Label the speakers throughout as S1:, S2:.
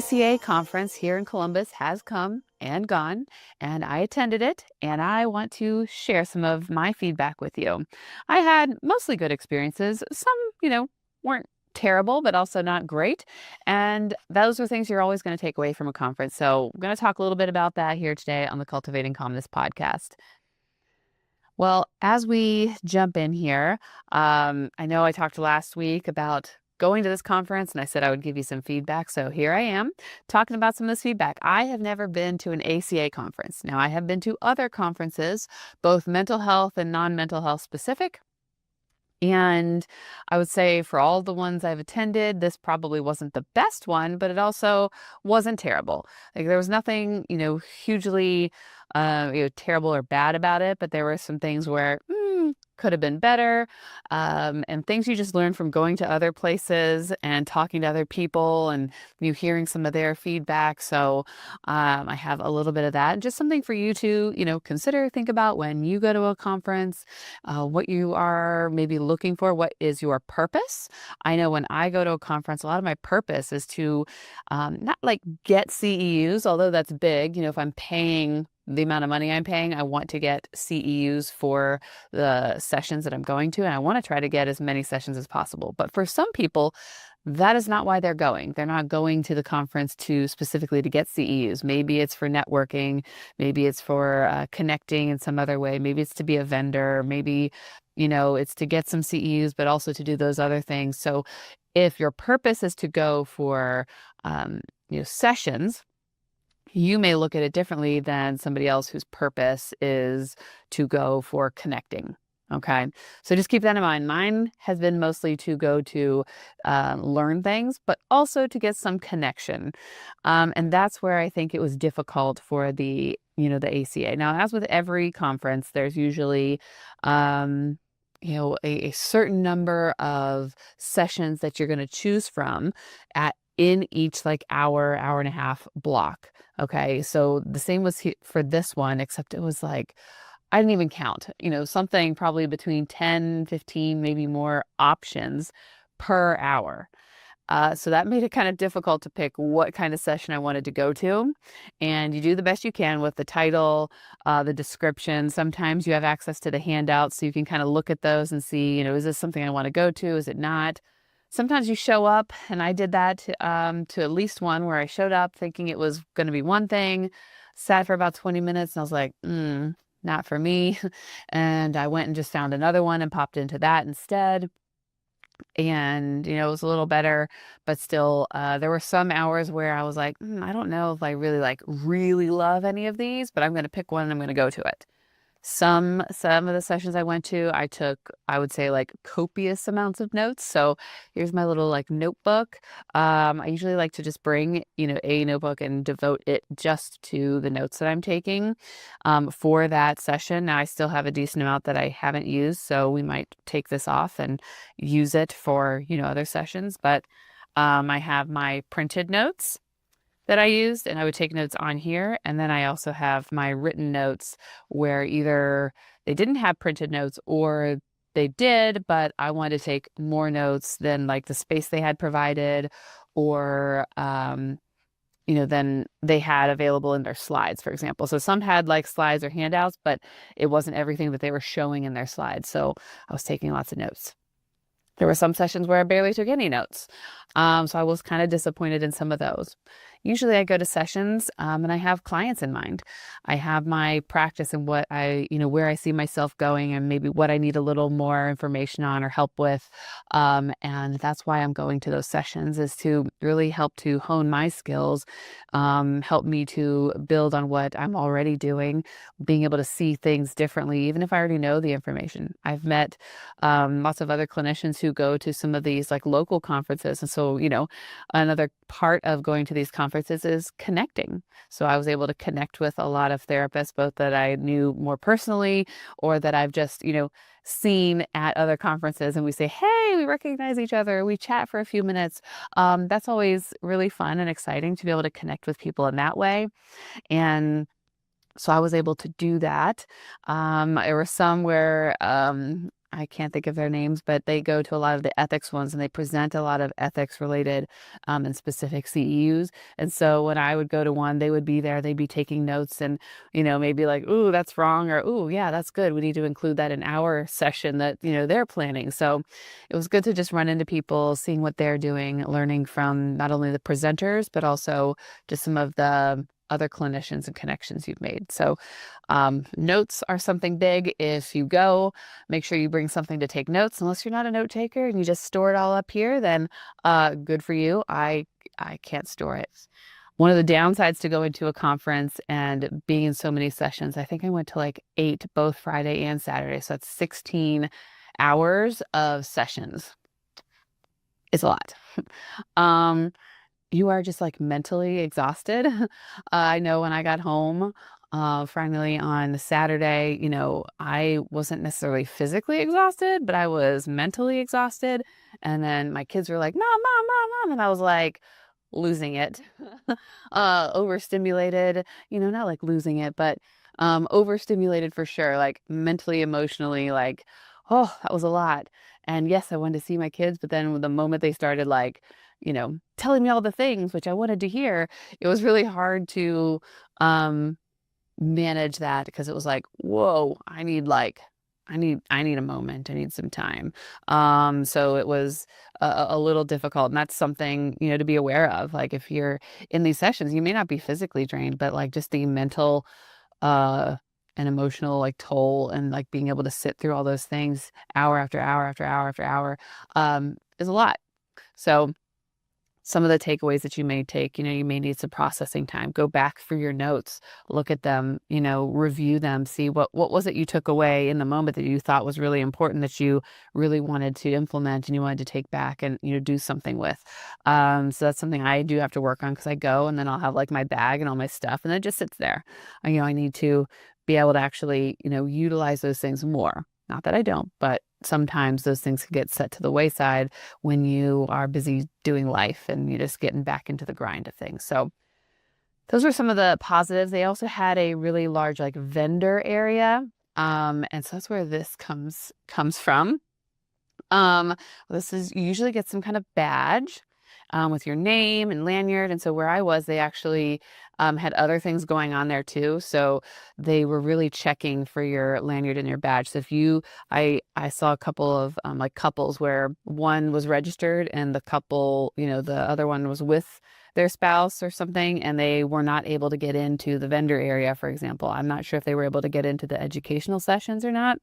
S1: ACA conference here in Columbus has come and gone, and I attended it, and I want to share some of my feedback with you. I had mostly good experiences. Some, weren't terrible, but also not great. And those are things you're always going to take away from a conference. So I'm going to talk a little bit about that here today on the Cultivating Calmness podcast. Well, as we jump in here, I know I talked last week about going to this conference and I said I would give you some feedback. So here I am talking about some of this feedback. I have never been to an ACA conference. Now, I have been to other conferences, both mental health and non-mental health specific. And I would say for all the ones I've attended, this probably wasn't the best one, but it also wasn't terrible. Like there was nothing, hugely, terrible or bad about it, but there were some things where could have been better, and things you just learn from going to other places and talking to other people and you hearing some of their feedback. So I have a little bit of that, and just something for you to, consider, think about when you go to a conference, what you are maybe looking for, what is your purpose. I know when I go to a conference, a lot of my purpose is to not like get CEUs, although that's big. If I'm paying the amount of money I'm paying, I want to get CEUs for the sessions that I'm going to, and I want to try to get as many sessions as possible. But for some people, that is not why they're going. They're not going to the conference specifically to get CEUs. Maybe it's for networking. Maybe it's for connecting in some other way. Maybe it's to be a vendor. Maybe, it's to get some CEUs, but also to do those other things. So if your purpose is to go for, sessions, you may look at it differently than somebody else whose purpose is to go for connecting. Okay. So just keep that in mind. Mine has been mostly to go to learn things, but also to get some connection. And that's where I think it was difficult for the ACA. Now, as with every conference, there's usually, a certain number of sessions that you're going to choose from in each hour and a half block. Okay. So the same was for this one, except it was I didn't even count, something probably between 10, 15, maybe more options per hour. So that made it kind of difficult to pick what kind of session I wanted to go to. And you do the best you can with the title, the description. Sometimes you have access to the handouts, so you can kind of look at those and see, is this something I want to go to? Is it not? Sometimes you show up, and I did that to at least one where I showed up thinking it was going to be one thing, sat for about 20 minutes, and I was like, not for me. And I went and just found another one and popped into that instead. And, it was a little better, but still, there were some hours where I was like, I don't know if I really love any of these, but I'm going to pick one and I'm going to go to it. Some of the sessions I went to, I took, I would say copious amounts of notes. So here's my little notebook. I usually like to just bring, a notebook and devote it just to the notes that I'm taking for that session. Now I still have a decent amount that I haven't used, so we might take this off and use it for, other sessions. But I have my printed notes that I used, and I would take notes on here. And then I also have my written notes where either they didn't have printed notes or they did, but I wanted to take more notes than the space they had provided or, than they had available in their slides, for example. So some had slides or handouts, but it wasn't everything that they were showing in their slides. So I was taking lots of notes. There were some sessions where I barely took any notes. So I was kind of disappointed in some of those. Usually I go to sessions and I have clients in mind. I have my practice and what where I see myself going and maybe what I need a little more information on or help with. And that's why I'm going to those sessions, is to really help to hone my skills, help me to build on what I'm already doing, being able to see things differently, even if I already know the information. I've met lots of other clinicians who go to some of these local conferences. And so, another part of going to these conferences is connecting. So I was able to connect with a lot of therapists, both that I knew more personally or that I've just, seen at other conferences, and we say, hey, we recognize each other. We chat for a few minutes. That's always really fun and exciting to be able to connect with people in that way. And so I was able to do that. There were some where I I can't think of their names, but they go to a lot of the ethics ones and they present a lot of ethics related and specific CEUs. And so when I would go to one, they would be there, they'd be taking notes and, maybe like, ooh, that's wrong, or ooh, yeah, that's good. We need to include that in our session that, they're planning. So it was good to just run into people, seeing what they're doing, learning from not only the presenters, but also just some of the other clinicians and connections you've made. So notes are something big. If you go, make sure you bring something to take notes. Unless you're not a note taker and you just store it all up here, then good for you. I can't store it. One of the downsides to going to a conference and being in so many sessions, I think I went to like 8, both Friday and Saturday. So that's 16 hours of sessions. It's a lot. You are just like mentally exhausted. I know when I got home, finally on the Saturday, I wasn't necessarily physically exhausted, but I was mentally exhausted. And then my kids were like, Mom, Mom, Mom, Mom. And I was like, losing it, overstimulated, not like losing it, but overstimulated for sure, like mentally, emotionally, like, oh, that was a lot. And yes, I wanted to see my kids, but then the moment they started like, telling me all the things which I wanted to hear, it was really hard to manage that because it was like, whoa, I need a moment. I need some time. So it was a little difficult. And that's something, to be aware of. Like if you're in these sessions, you may not be physically drained, but like just the mental and emotional like toll and like being able to sit through all those things hour after hour after hour after hour is a lot. So some of the takeaways that you may take, you may need some processing time. Go back through your notes, look at them, review them, see what was it you took away in the moment that you thought was really important, that you really wanted to implement and you wanted to take back and, do something with. So that's something I do have to work on because I go and then I'll have like my bag and all my stuff and it just sits there. I need to be able to actually, utilize those things more. Not that I don't, but sometimes those things can get set to the wayside when you are busy doing life and you're just getting back into the grind of things. So those were some of the positives. They also had a really large like vendor area. And so that's where this comes from. This is, you usually get some kind of badge with your name and lanyard. And so where I was, they actually had other things going on there too. So they were really checking for your lanyard and your badge. So if I saw a couple of like couples where one was registered and the couple, the other one was with their spouse or something, and they were not able to get into the vendor area, for example. I'm not sure if they were able to get into the educational sessions or not,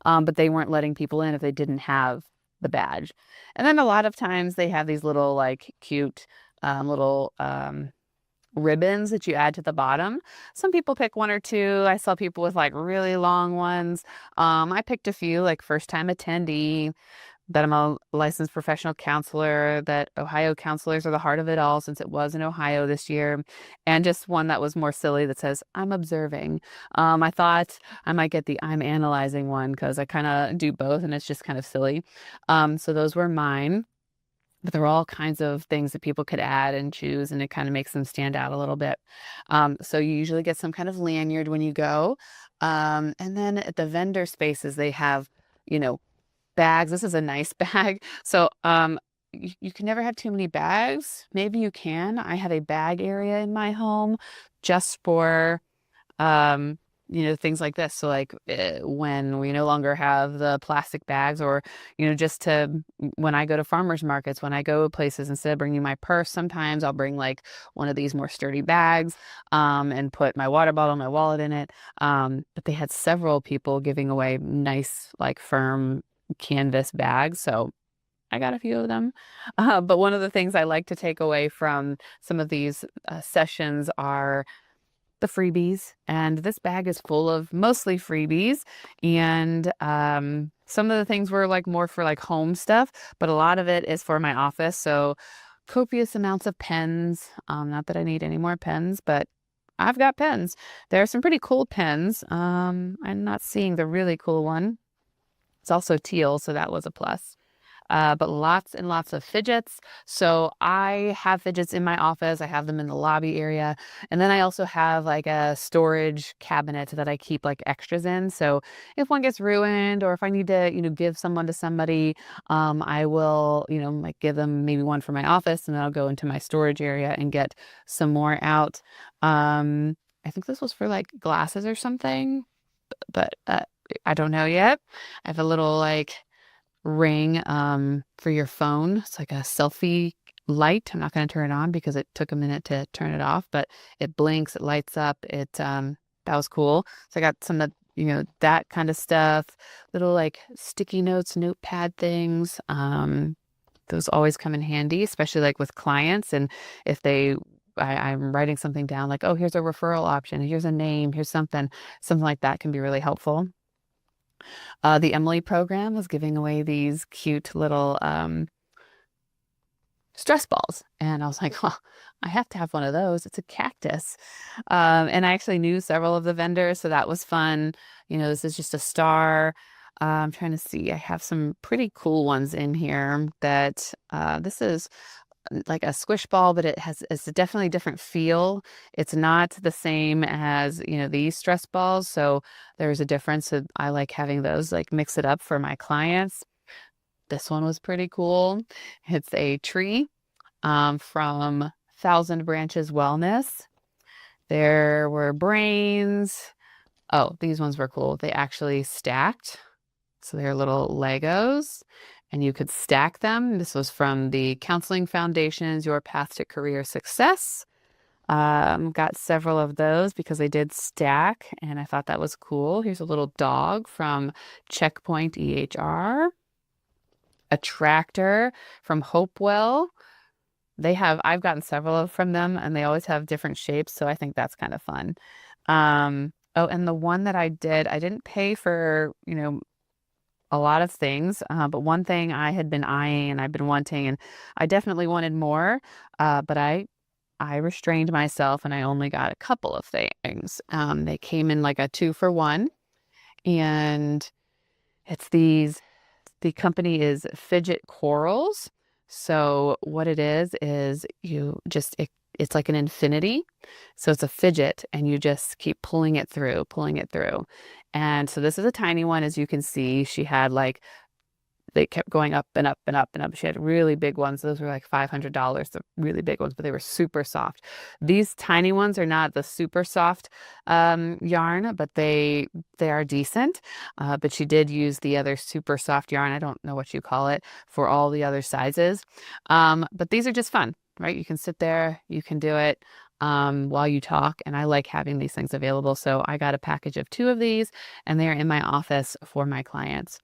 S1: but they weren't letting people in if they didn't have the badge. And then a lot of times they have these little like cute little ribbons that you add to the bottom. Some people pick 1 or 2. I saw people with like really long ones. I picked a few, like first time attendee, that I'm a licensed professional counselor, that Ohio counselors are the heart of it all, since it was in Ohio this year, and just one that was more silly that says, I'm observing. I thought I might get the I'm analyzing one because I kind of do both and it's just kind of silly. So those were mine. But there are all kinds of things that people could add and choose, and it kind of makes them stand out a little bit. So you usually get some kind of lanyard when you go. And then at the vendor spaces, they have, bags. This is a nice bag. So you can never have too many bags. Maybe you can. I have a bag area in my home just for things like this. So like when we no longer have the plastic bags, or, just to, when I go to farmers markets, when I go places, instead of bringing my purse, sometimes I'll bring like one of these more sturdy bags and put my water bottle, my wallet in it. But they had several people giving away nice, like firm canvas bags. So I got a few of them. But one of the things I like to take away from some of these sessions are the freebies, and this bag is full of mostly freebies, and some of the things were like more for like home stuff, but a lot of it is for my office. So copious amounts of pens. Not that I need any more pens, but I've got pens. There are some pretty cool pens. I'm not seeing the really cool one. It's also teal, so that was a plus. but lots and lots of fidgets. So I have fidgets in my office. I have them in the lobby area. And then I also have like a storage cabinet that I keep like extras in. So if one gets ruined or if I need to, give someone to somebody, I will, like give them maybe one for my office and then I'll go into my storage area and get some more out. I think this was for like glasses or something, but I don't know yet. I have a little like ring for your phone. It's like a selfie light. I'm not going to turn it on because it took a minute to turn it off, but it blinks, it lights up. That was cool. So I got some of that kind of stuff, little like sticky notes, notepad things. Those always come in handy, especially like with clients. And if I'm writing something down like, oh, here's a referral option, here's a name, here's something like that can be really helpful. The Emily program was giving away these cute little stress balls. And I was like, well, I have to have one of those. It's a cactus. And I actually knew several of the vendors, so that was fun. This is just a star. I'm trying to see. I have some pretty cool ones in here that this is like a squish ball, but it's a definitely different feel. It's not the same as, these stress balls. So there's a difference. So I like having those, like mix it up for my clients. This one was pretty cool. It's a tree from 𝐂𝐻00 Branches Wellness. There were brains. Oh, these ones were cool. They actually stacked. So they're little Legos and you could stack them. This was from the Counseling Foundation's Your Path to Career Success. Got several of those because they did stack and I thought that was cool. Here's a little dog from Checkpoint EHR. A tractor from Hopewell. I've gotten several from them and they always have different shapes. So I think that's kind of fun. Oh, and the one that I didn't pay for, a lot of things, but one thing I had been eyeing and I've been wanting, and I definitely wanted more, but I restrained myself and I only got a couple of things. They came in like a 2-for-1 and the company is Fidget Corals. So what it is it's like an infinity. So it's a fidget and you just keep pulling it through. And so this is a tiny one. As you can see, she had they kept going up and up and up and up. She had really big ones. Those were like $500, the really big ones, but they were super soft. These tiny ones are not the super soft yarn, but they are decent. But she did use the other super soft yarn. I don't know what you call it for all the other sizes. But these are just fun, right? You can sit there, you can do it while you talk. And I like having these things available. So I got a package of 2 of these and they're in my office for my clients.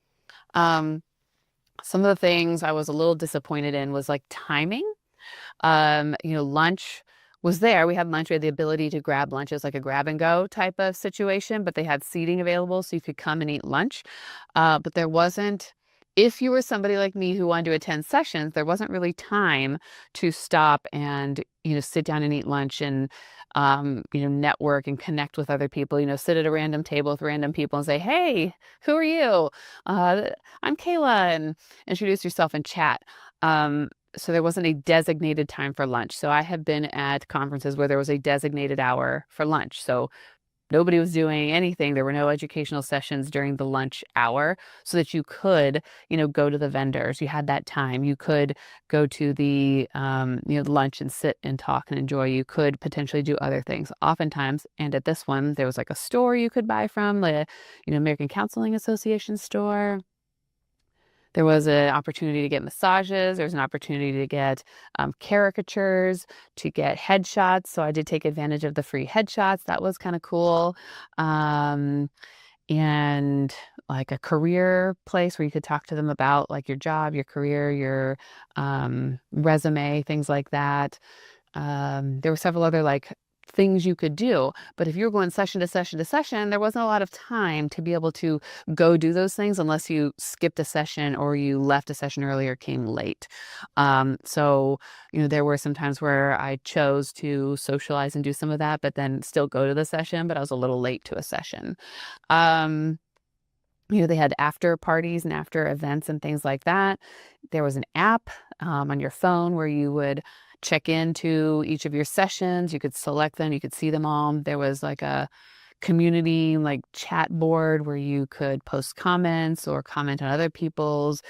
S1: Some of the things I was a little disappointed in was like timing. Lunch was there. We had lunch. We had the ability to grab lunches, like a grab and go type of situation, but they had seating available so you could come and eat lunch. But there wasn't, if you were somebody like me who wanted to attend sessions, there wasn't really time to stop and, sit down and eat lunch and, network and connect with other people, sit at a random table with random people and say, hey, who are you? I'm Kaela, and introduce yourself and chat. So there wasn't a designated time for lunch. So I have been at conferences where there was a designated hour for lunch. So nobody was doing anything. There were no educational sessions during the lunch hour so that you could, go to the vendors. You had that time. You could go to the, lunch and sit and talk and enjoy. You could potentially do other things. Oftentimes, and at this one, there was like a store you could buy from, the, American Counseling Association store. There was an opportunity to get massages. There was an opportunity to get caricatures, to get headshots. So I did take advantage of the free headshots. That was kind of cool. And like a career place where you could talk to them about like your job, your career, your resume, things like that. There were several other like things you could do, but if you were going session to session to session, there wasn't a lot of time to be able to go do those things unless you skipped a session or you left a session early or came late. So there were some times where I chose to socialize and do some of that, but then still go to the session, but I was a little late to a session. They had after parties and after events and things like that. There was an app on your phone where you would check into each of your sessions. You could select them. You could see them all. There was like a community like chat board where you could post comments or comment on other people's.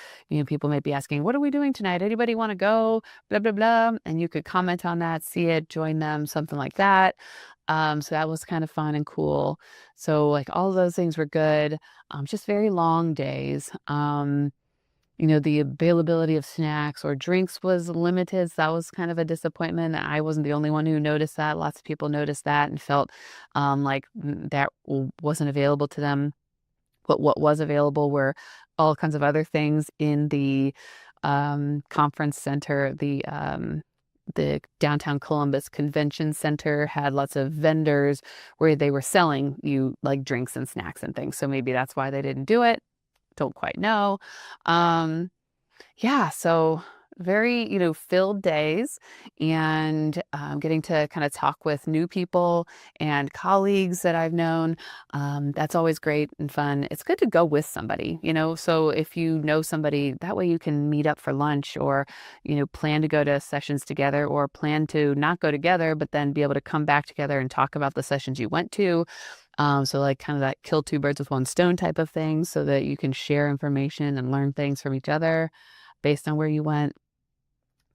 S1: People might be asking, what are we doing tonight? Anybody want to go? Blah, blah, blah. And you could comment on that, see it, join them, something like that. So that was kind of fun and cool. So like all of those things were good. Just very long days. The availability of snacks or drinks was limited. So that was kind of a disappointment. I wasn't the only one who noticed that. Lots of people noticed that and felt like that wasn't available to them. But what was available were all kinds of other things in the conference center. The downtown Columbus Convention Center had lots of vendors where they were selling you like drinks and snacks and things. So maybe that's why they didn't do it. Don't quite know. So very, filled days and getting to kind of talk with new people and colleagues that I've known. That's always great and fun. It's good to go with somebody, so if you know somebody, that way you can meet up for lunch or, plan to go to sessions together or plan to not go together, but then be able to come back together and talk about the sessions you went to. So like kind of that kill two birds with one stone type of thing so that you can share information and learn things from each other based on where you went.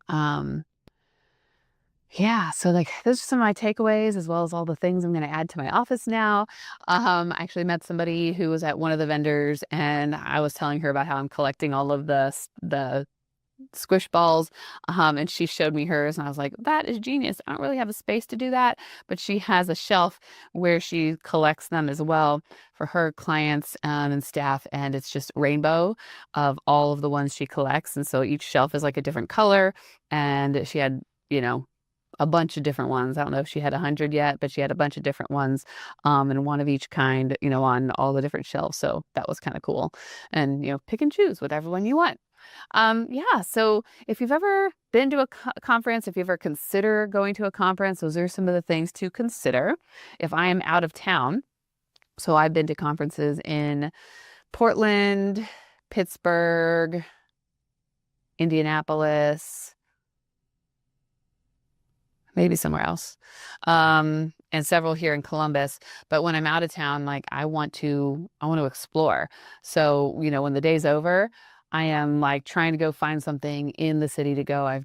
S1: So like those are some of my takeaways as well as all the things I'm going to add to my office now. I actually met somebody who was at one of the vendors and I was telling her about how I'm collecting all of the squish balls. And she showed me hers and I was like, that is genius. I don't really have a space to do that, but she has a shelf where she collects them as well for her clients and staff. And it's just rainbow of all of the ones she collects. And so each shelf is like a different color. And she had, a bunch of different ones. I don't know if she had 100 yet, but she had a bunch of different ones, and one of each kind, on all the different shelves. So that was kind of cool. And, pick and choose whatever one you want. So if you've ever been to a conference, if you ever consider going to a conference, those are some of the things to consider. If I am out of town, so I've been to conferences in Portland, Pittsburgh, Indianapolis, maybe somewhere else, and several here in Columbus. But when I'm out of town, like I want to explore. So, when the day's over, I am like trying to go find something in the city to go. I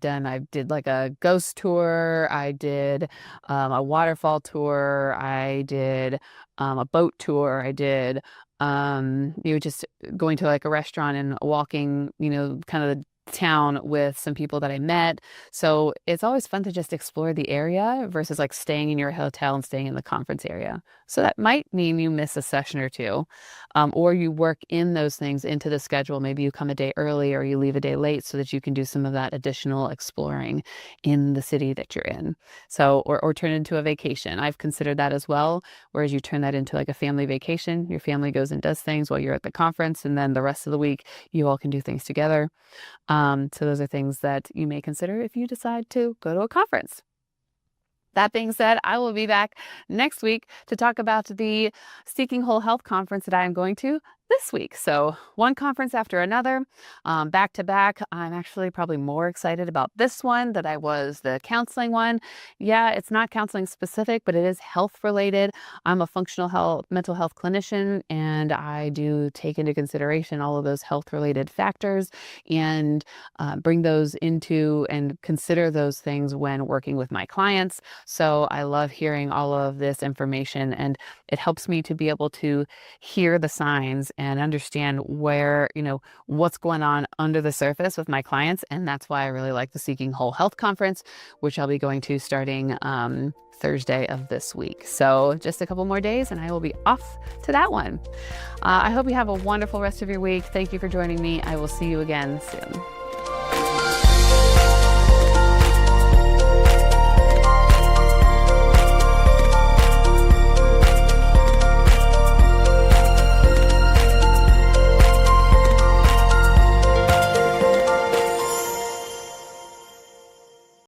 S1: did like a ghost tour. I did a waterfall tour. I did a boat tour. I did, just going to like a restaurant and walking, kind of the town with some people that I met. So it's always fun to just explore the area versus like staying in your hotel and staying in the conference area. So that might mean you miss a session or two, or you work in those things into the schedule. Maybe you come a day early or you leave a day late so that you can do some of that additional exploring in the city that you're in. So, or turn it into a vacation. I've considered that as well. Whereas you turn that into like a family vacation, your family goes and does things while you're at the conference. And then the rest of the week, you all can do things together. So those are things that you may consider if you decide to go to a conference. That being said, I will be back next week to talk about the Seeking Whole Health conference that I am going to this week. So one conference after another, back to back. I'm actually probably more excited about this one than I was the counseling one. Yeah, it's not counseling specific, but it is health related. I'm a mental health clinician, and I do take into consideration all of those health related factors and bring those into and consider those things when working with my clients. So I love hearing all of this information, and it helps me to be able to hear the signs and understand where, what's going on under the surface with my clients. And that's why I really like the Seeking Whole Health conference, which I'll be going to starting Thursday of this week. So just a couple more days and I will be off to that one. I hope you have a wonderful rest of your week. Thank you for joining me. I will see you again soon.